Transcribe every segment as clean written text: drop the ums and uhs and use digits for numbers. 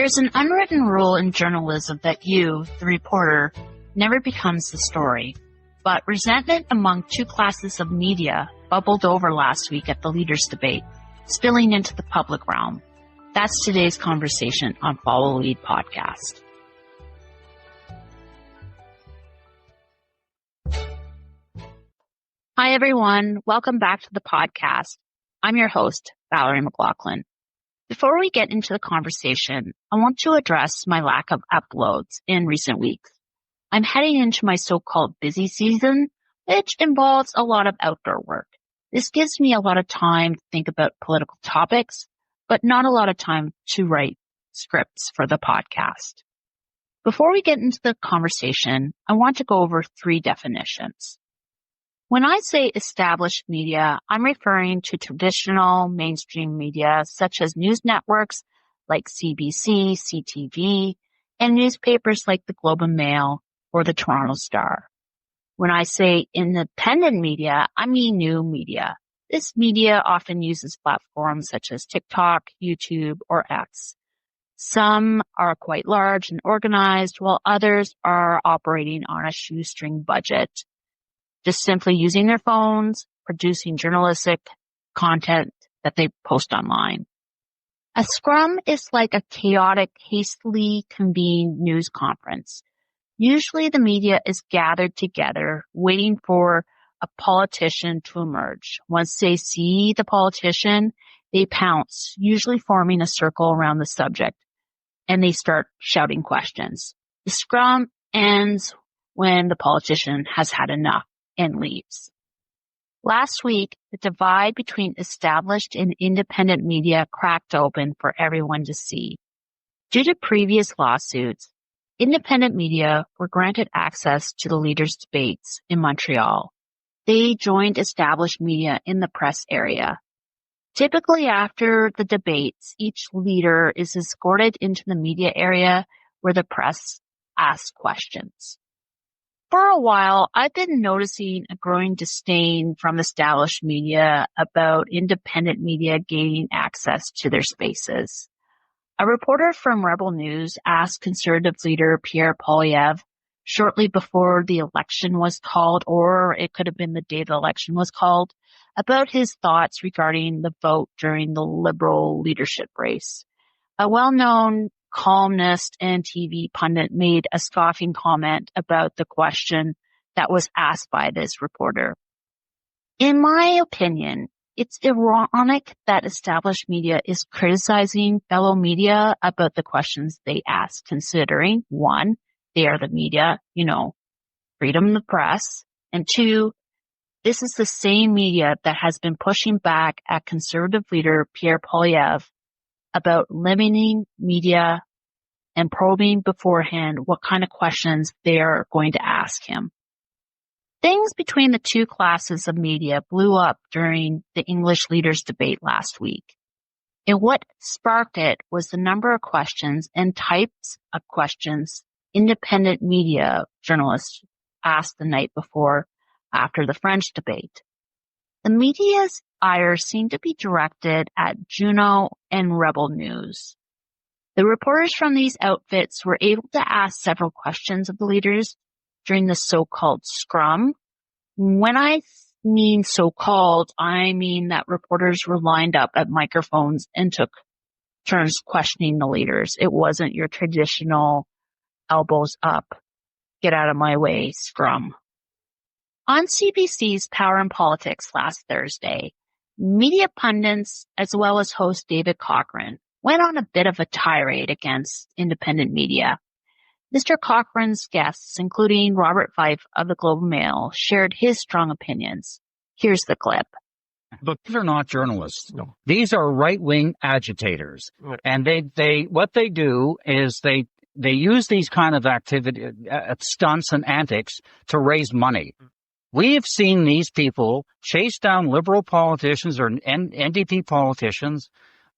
There's an unwritten rule in journalism that you, the reporter, never becomes the story. But resentment among two classes of media bubbled over last week at the leaders' debate, spilling into the public realm. That's today's conversation on Follow Lead podcast. Hi, everyone. Welcome back to the podcast. I'm your host, Valerie McLaughlin. Before we get into the conversation, I want to address my lack of uploads in recent weeks. I'm heading into my so-called busy season, which involves a lot of outdoor work. This gives me a lot of time to think about political topics, but not a lot of time to write scripts for the podcast. Before we get into the conversation, I want to go over three definitions. When I say established media, I'm referring to traditional mainstream media such as news networks like CBC, CTV, and newspapers like the Globe and Mail or the Toronto Star. When I say independent media, I mean new media. This media often uses platforms such as TikTok, YouTube, or X. Some are quite large and organized, while others are operating on a shoestring budget, just simply using their phones, producing journalistic content that they post online. A scrum is like a chaotic, hastily convened news conference. Usually the media is gathered together, waiting for a politician to emerge. Once they see the politician, they pounce, usually forming a circle around the subject, and they start shouting questions. The scrum ends when the politician has had enough and leaves. Last week, the divide between established and independent media cracked open for everyone to see. Due to previous lawsuits, independent media were granted access to the leaders' debates in Montreal. They joined established media in the press area. Typically after the debates, each leader is escorted into the media area where the press asks questions. For a while, I've been noticing a growing disdain from established media about independent media gaining access to their spaces. A reporter from Rebel News asked Conservative leader Pierre Poilievre shortly before the election was called, or it could have been the day the election was called, about his thoughts regarding the vote during the Liberal leadership race. A well-known columnist and TV pundit made a scoffing comment about the question that was asked by this reporter. In my opinion, it's ironic that established media is criticizing fellow media about the questions they ask, considering, one, they are the media, freedom of the press, and two, this is the same media that has been pushing back at Conservative leader Pierre Poilievre about limiting media and probing beforehand what kind of questions they're going to ask him. Things between the two classes of media blew up during the English leaders' debate last week. And what sparked it was the number of questions and types of questions independent media journalists asked the night before after the French debate. The media's ire seemed to be directed at Juno and Rebel News. The reporters from these outfits were able to ask several questions of the leaders during the so-called scrum. When I mean so-called, I mean that reporters were lined up at microphones and took turns questioning the leaders. It wasn't your traditional elbows up, get out of my way scrum. On CBC's Power and Politics last Thursday, media pundits as well as host David Cochrane went on a bit of a tirade against independent media. Mr. Cochrane's guests, including Robert Fife of the Globe and Mail, shared his strong opinions. Here's the clip. But these are not journalists. No. These are right-wing agitators. Right. And what they do is they use these kind of stunts and antics to raise money. We have seen these people chase down liberal politicians or NDP politicians,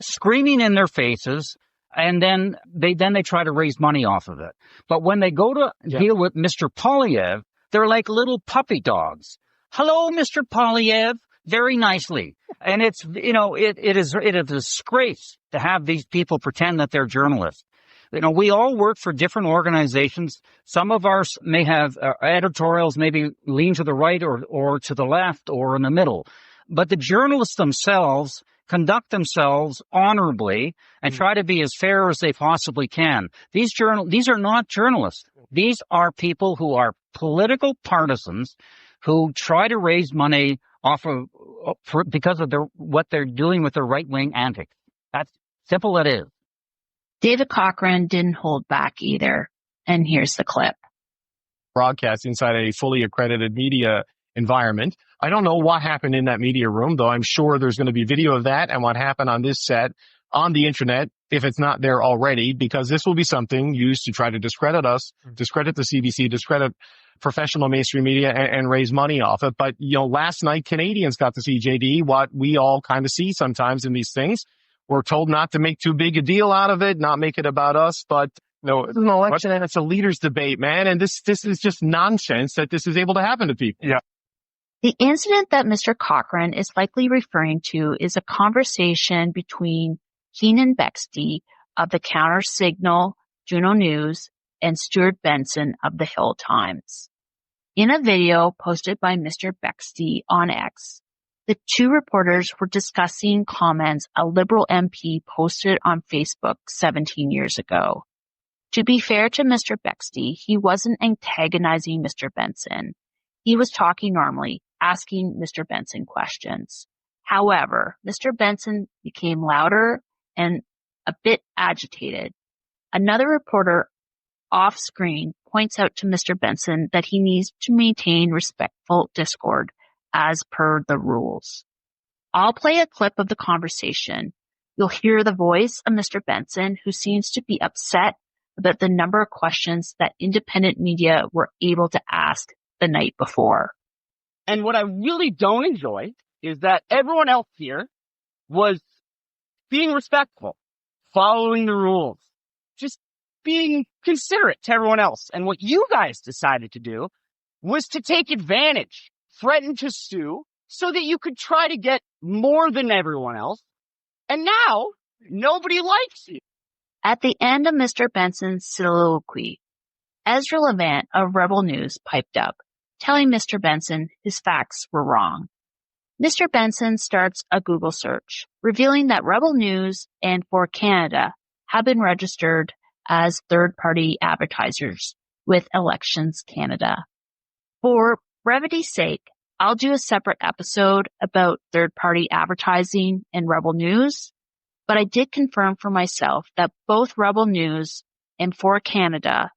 screaming in their faces, and then they try to raise money off of it. But when they go to deal with Mr. Poilievre, they're like little puppy dogs. Hello, Mr. Poilievre, very nicely. And it's, it is a disgrace to have these people pretend that they're journalists. We all work for different organizations. Some of ours may have editorials maybe lean to the right or to the left or in the middle. But the journalists themselves conduct themselves honorably and try to be as fair as they possibly can. These are not journalists. These are people who are political partisans who try to raise money because of what they're doing with their right-wing antics. That's simple it is. David Cochrane didn't hold back either. And here's the clip. Broadcast inside a fully accredited media environment. I don't know what happened in that media room, though I'm sure there's going to be video of that and what happened on this set on the internet, if it's not there already, because this will be something used to try to discredit us, discredit the CBC, discredit professional mainstream media and raise money off it. But, last night Canadians got to see, JD, what we all kind of see sometimes in these things. We're told not to make too big a deal out of it, not make it about us, but it's an election and it's a leaders debate, man. And this is just nonsense that this is able to happen to people. Yeah. The incident that Mr. Cochrane is likely referring to is a conversation between Keenan Bexte of the Counter Signal, Juno News, and Stuart Benson of the Hill Times. In a video posted by Mr. Bexte on X, the two reporters were discussing comments a Liberal MP posted on Facebook 17 years ago. To be fair to Mr. Bexte, he wasn't antagonizing Mr. Benson. He was talking normally, asking Mr. Benson questions. However, Mr. Benson became louder and a bit agitated. Another reporter off screen points out to Mr. Benson that he needs to maintain respectful discord as per the rules. I'll play a clip of the conversation. You'll hear the voice of Mr. Benson, who seems to be upset about the number of questions that independent media were able to ask the night before. And what I really don't enjoy is that everyone else here was being respectful, following the rules, just being considerate to everyone else. And what you guys decided to do was to take advantage, threaten to sue, so that you could try to get more than everyone else. And now nobody likes you. At the end of Mr. Benson's soliloquy, Ezra Levant of Rebel News piped up, telling Mr. Benson his facts were wrong. Mr. Benson starts a Google search, revealing that Rebel News and For Canada have been registered as third-party advertisers with Elections Canada. For brevity's sake, I'll do a separate episode about third-party advertising and Rebel News, but I did confirm for myself that both Rebel News and For Canada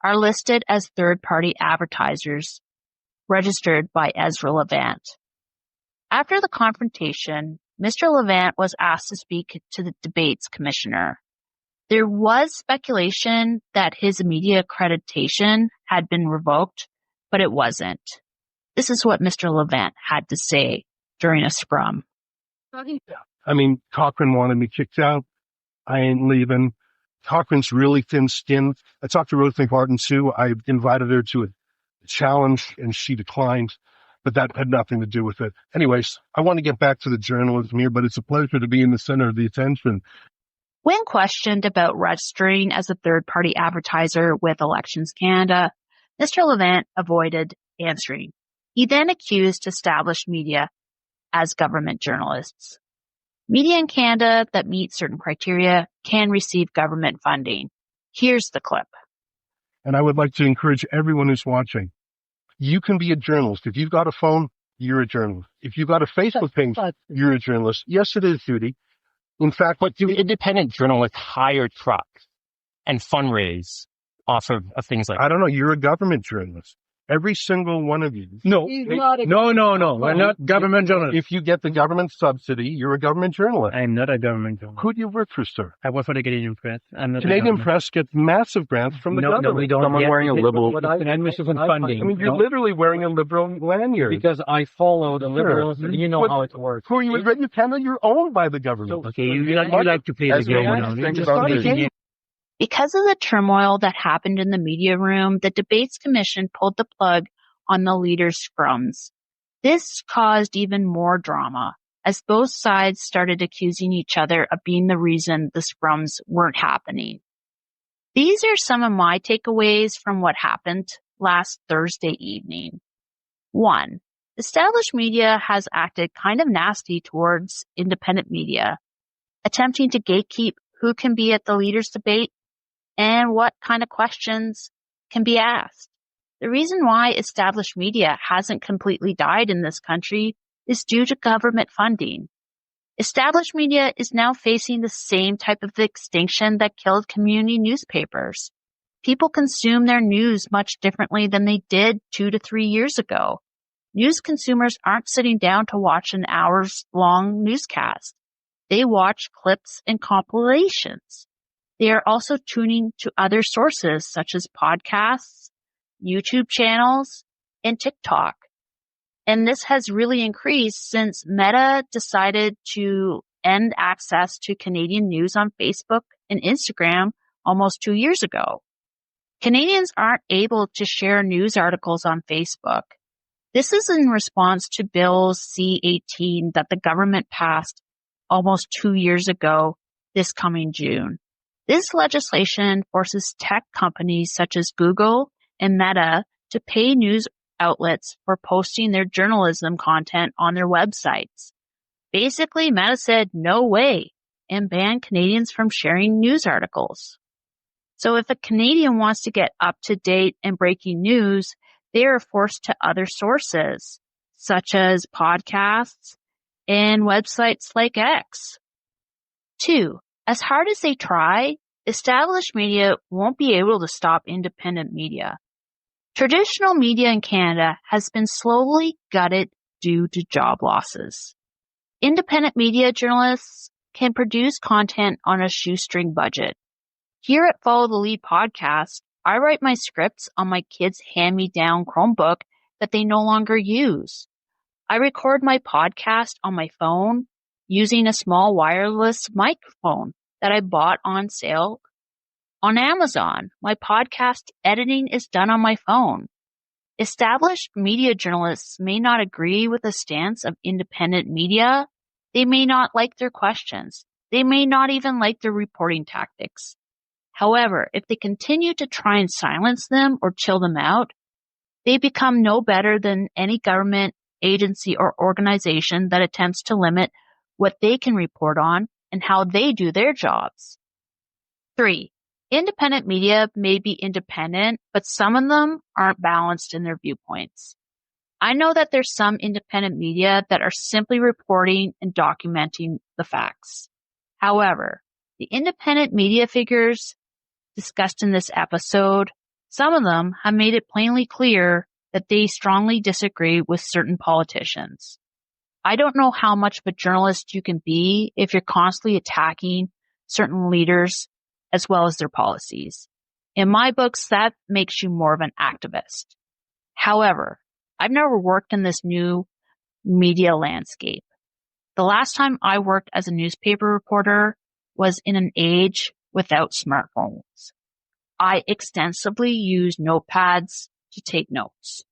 are listed as third-party advertisers registered by Ezra Levant. After the confrontation, Mr. Levant was asked to speak to the debates commissioner. There was speculation that his media accreditation had been revoked, but it wasn't. This is what Mr. Levant had to say during a scrum. I mean, Cochrane wanted me kicked out. I ain't leaving. Cochrane's really thin-skinned. I talked to Rose McMartin too. I invited her to a challenge and she declined, but that had nothing to do with it. Anyways, I want to get back to the journalism here, but it's a pleasure to be in the center of the attention. When questioned about registering as a third-party advertiser with Elections Canada, Mr. Levant avoided answering. He then accused established media as government journalists. Media in Canada that meet certain criteria can receive government funding. Here's the clip. And I would like to encourage everyone who's watching. You can be a journalist. If you've got a phone, you're a journalist. If you've got a Facebook page, you're a journalist. Yes, it is, Judy. In fact, but do independent journalists hire trucks and fundraise off of things like that? I don't know. You're a government journalist. Every single one of you. No. We're not government journalists. If you get the government subsidy, you're a government journalist. I'm not a government journalist. Who do you work for, sir? I work for the Canadian Press. Canadian Press gets massive grants from the government. No, we don't. Someone wearing a liberal. funding. I mean, you're literally wearing a liberal lanyard. Because I follow the liberals. Sure. You know how it works. Who are you? In Canada, you're owned by the government. Okay, you like to play the game. Because of the turmoil that happened in the media room, the Debates Commission pulled the plug on the leaders' scrums. This caused even more drama, as both sides started accusing each other of being the reason the scrums weren't happening. These are some of my takeaways from what happened last Thursday evening. 1. Established media has acted kind of nasty towards independent media, attempting to gatekeep who can be at the leaders' debate and what kind of questions can be asked. The reason why established media hasn't completely died in this country is due to government funding. Established media is now facing the same type of extinction that killed community newspapers. People consume their news much differently than they did 2 to 3 years ago. News consumers aren't sitting down to watch an hours-long newscast. They watch clips and compilations. They are also tuning to other sources such as podcasts, YouTube channels, and TikTok. And this has really increased since Meta decided to end access to Canadian news on Facebook and Instagram almost 2 years ago. Canadians aren't able to share news articles on Facebook. This is in response to Bill C-18 that the government passed almost 2 years ago this coming June. This legislation forces tech companies such as Google and Meta to pay news outlets for posting their journalism content on their websites. Basically, Meta said no way and banned Canadians from sharing news articles. So if a Canadian wants to get up to date and breaking news, they are forced to other sources, such as podcasts and websites like X. 2. As hard as they try, established media won't be able to stop independent media. Traditional media in Canada has been slowly gutted due to job losses. Independent media journalists can produce content on a shoestring budget. Here at Follow the Lead podcast, I write my scripts on my kids' hand-me-down Chromebook that they no longer use. I record my podcast on my phone using a small wireless microphone that I bought on sale on Amazon. My podcast editing is done on my phone. Established media journalists may not agree with the stance of independent media. They may not like their questions. They may not even like their reporting tactics. However, if they continue to try and silence them or chill them out, they become no better than any government, agency, or organization that attempts to limit what they can report on and how they do their jobs. 3. Independent media may be independent, but some of them aren't balanced in their viewpoints. I know that there's some independent media that are simply reporting and documenting the facts. However, the independent media figures discussed in this episode, some of them have made it plainly clear that they strongly disagree with certain politicians. I don't know how much of a journalist you can be if you're constantly attacking certain leaders as well as their policies. In my books, that makes you more of an activist. However, I've never worked in this new media landscape. The last time I worked as a newspaper reporter was in an age without smartphones. I extensively use notepads to take notes.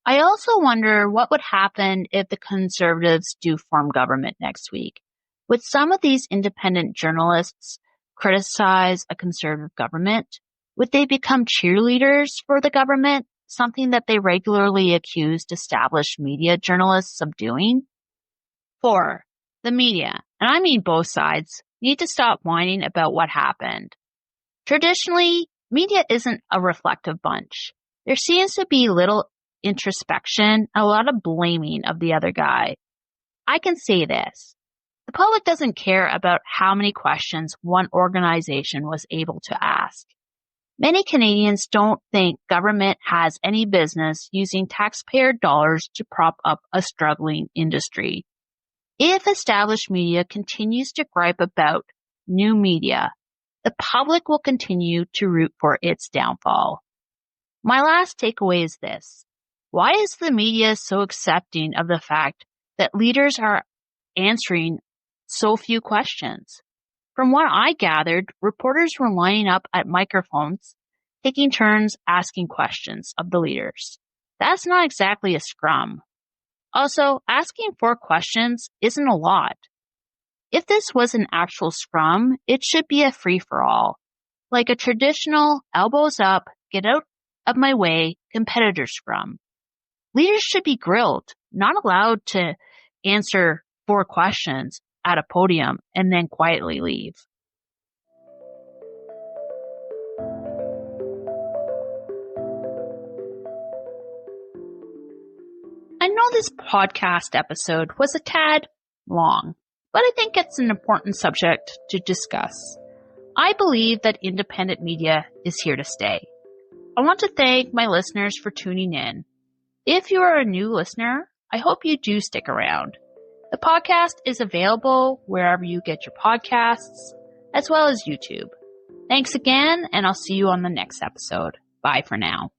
I also wonder what would happen if the Conservatives do form government next week. Would some of these independent journalists criticize a Conservative government? Would they become cheerleaders for the government, something that they regularly accused established media journalists of doing? 4. The media, and I mean both sides, need to stop whining about what happened. Traditionally, media isn't a reflective bunch. There seems to be little introspection, a lot of blaming of the other guy. I can say this. The public doesn't care about how many questions one organization was able to ask. Many Canadians don't think government has any business using taxpayer dollars to prop up a struggling industry. If established media continues to gripe about new media, the public will continue to root for its downfall. My last takeaway is this. Why is the media so accepting of the fact that leaders are answering so few questions? From what I gathered, reporters were lining up at microphones, taking turns asking questions of the leaders. That's not exactly a scrum. Also, asking 4 questions isn't a lot. If this was an actual scrum, it should be a free-for-all. like a traditional elbows up, get out of my way competitor scrum. Leaders should be grilled, not allowed to answer 4 questions at a podium and then quietly leave. I know this podcast episode was a tad long, but I think it's an important subject to discuss. I believe that independent media is here to stay. I want to thank my listeners for tuning in. If you are a new listener, I hope you do stick around. The podcast is available wherever you get your podcasts, as well as YouTube. Thanks again, and I'll see you on the next episode. Bye for now.